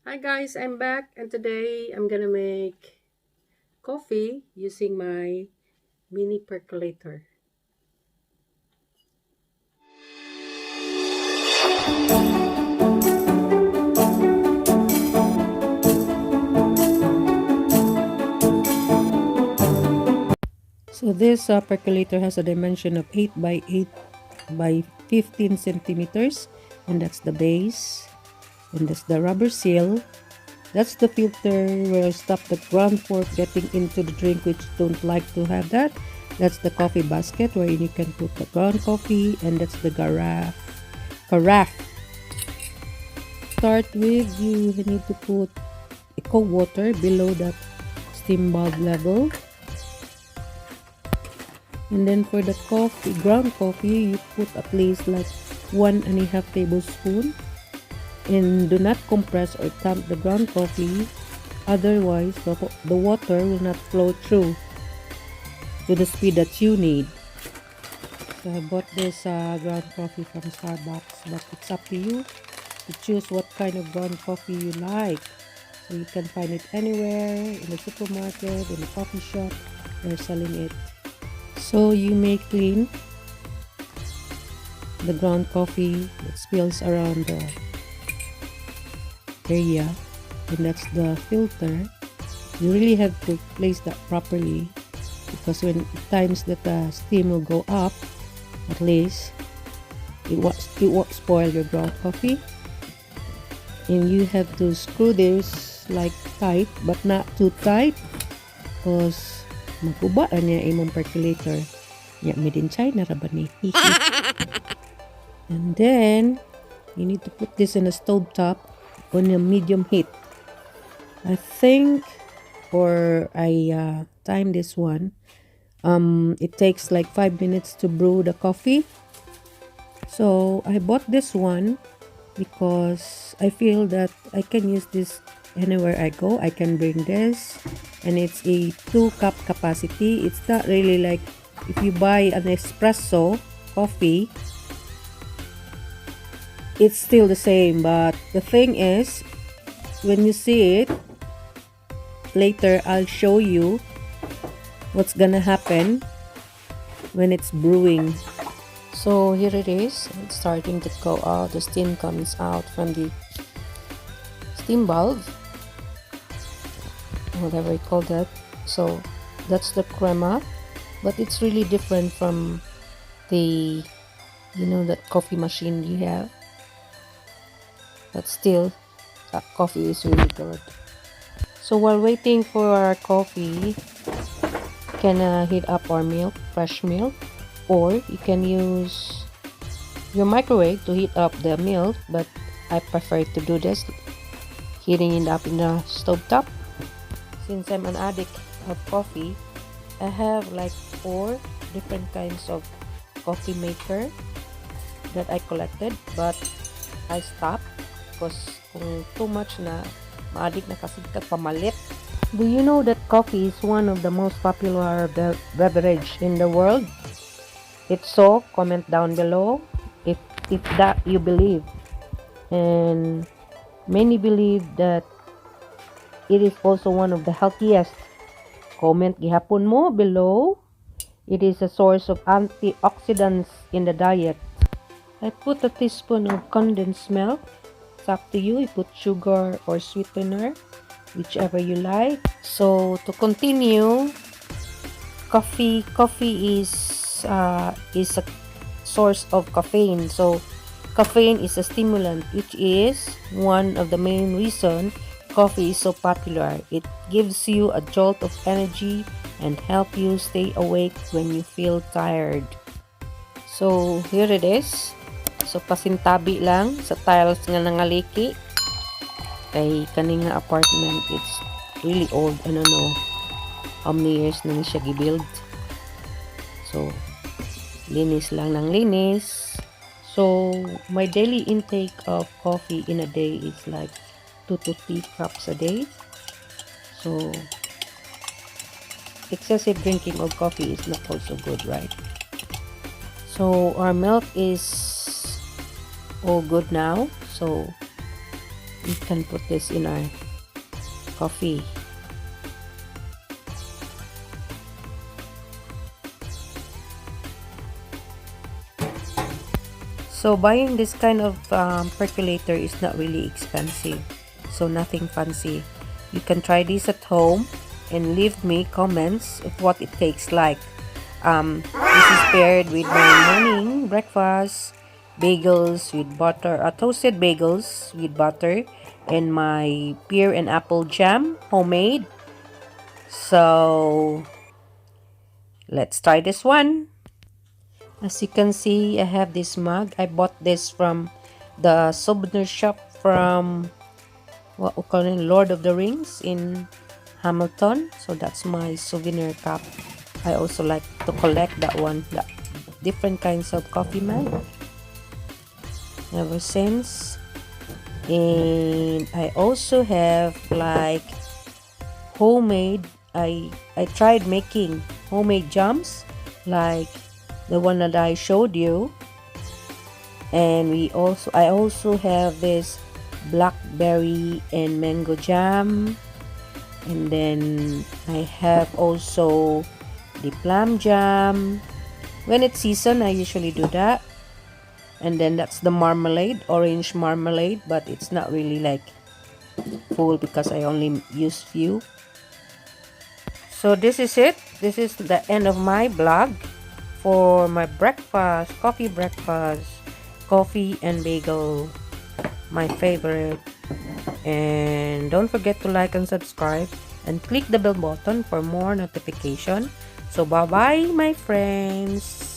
Hi guys, I'm back and today I'm gonna make coffee using my mini percolator. So this percolator has a dimension of 8 by 8 by 15 centimeters, and that's the base, and that's the rubber seal. That's the filter where I stop the ground fork getting into the drink, which don't like to have that. That's the coffee basket where you can put the ground coffee, and that's the carafe. Start with, you need to put cold water below that steam bulb level, and then for the coffee, ground coffee, you put at least like 1.5 tablespoon, and do not compress or tamp the ground coffee, otherwise the water will not flow through to the speed that you need. So I bought this ground coffee from Starbucks, but it's up to you to choose what kind of ground coffee you like. So you can find it anywhere, in the supermarket, in the coffee shop, they're selling it. So you may clean the ground coffee that spills around the area, and that's the filter. You really have to place that properly, because when times that the steam will go up, at least it won't spoil your ground coffee. And you have to screw this like tight, but not too tight, because maguba na niya imong percolator. Yeah, made in China ra ba ni? And then you need to put this in a stove top on a medium heat. I think, or I time this one. It takes like 5 minutes to brew the coffee. So I bought this one because I feel that I can use this anywhere I go. I can bring this, and it's a 2 cup capacity. It's not really like if you buy an espresso coffee, it's still the same. But the thing is, when you see it later, I'll show you what's gonna happen when it's brewing. So here it is. It's starting to go out. The steam comes out from the steam bulb, whatever you call that. So that's the crema, but it's really different from the, that coffee machine you have. But still, that coffee is really good. So while waiting for our coffee, you can heat up our milk, fresh milk, or you can use your microwave to heat up the milk, but I prefer to do this, heating it up in the stove top. Since I'm an addict of coffee, I have like 4 different kinds of coffee maker that I collected, but I stopped because kung too much na, ma-addict na kasi pamalit. Do you know that coffee is one of the most popular beverage in the world? If so, comment down below if that you believe. And many believe that it is also one of the healthiest. Comment gihapon mo below. It is a source of antioxidants in the diet. I put a teaspoon of condensed milk. It's up to you. You put sugar or sweetener, whichever you like. So to continue, coffee is a source of caffeine. So caffeine is a stimulant, which is one of the main reason coffee is so popular. It gives you a jolt of energy and help you stay awake when you feel tired. So here it is. So pasintabi lang sa tiles nga nangaliki. Kay kaning nga apartment, it's really old. I don't know how many years na ni siya gibuild. So linis lang ng linis. So my daily intake of coffee in a day is like 2 to 3 cups a day. So excessive drinking of coffee is not also good, right? So our milk is all good now. So we can put this in our coffee. So buying this kind of percolator is not really expensive, so nothing fancy. You can try this at home and leave me comments of what it tastes like. This is paired with my morning breakfast, bagels with butter, toasted bagels with butter, and my pear and apple jam, homemade. So let's try this one. As you can see, I have this mug. I bought this from the souvenir shop from what we call it, Lord of the Rings in Hamilton. So that's my souvenir cup. I also like to collect that one, the different kinds of coffee mug ever since. And I also have like homemade, I tried making homemade jams like the one that I showed you. And I also have this blackberry and mango jam, and then I have also the plum jam. When it's season, I usually do that. And then that's the marmalade, orange marmalade, but it's not really like full because I only use few. So this is it. This is the end of my blog for my breakfast, coffee and bagel, my favorite. And don't forget to like and subscribe and click the bell button for more notification. So bye bye my friends.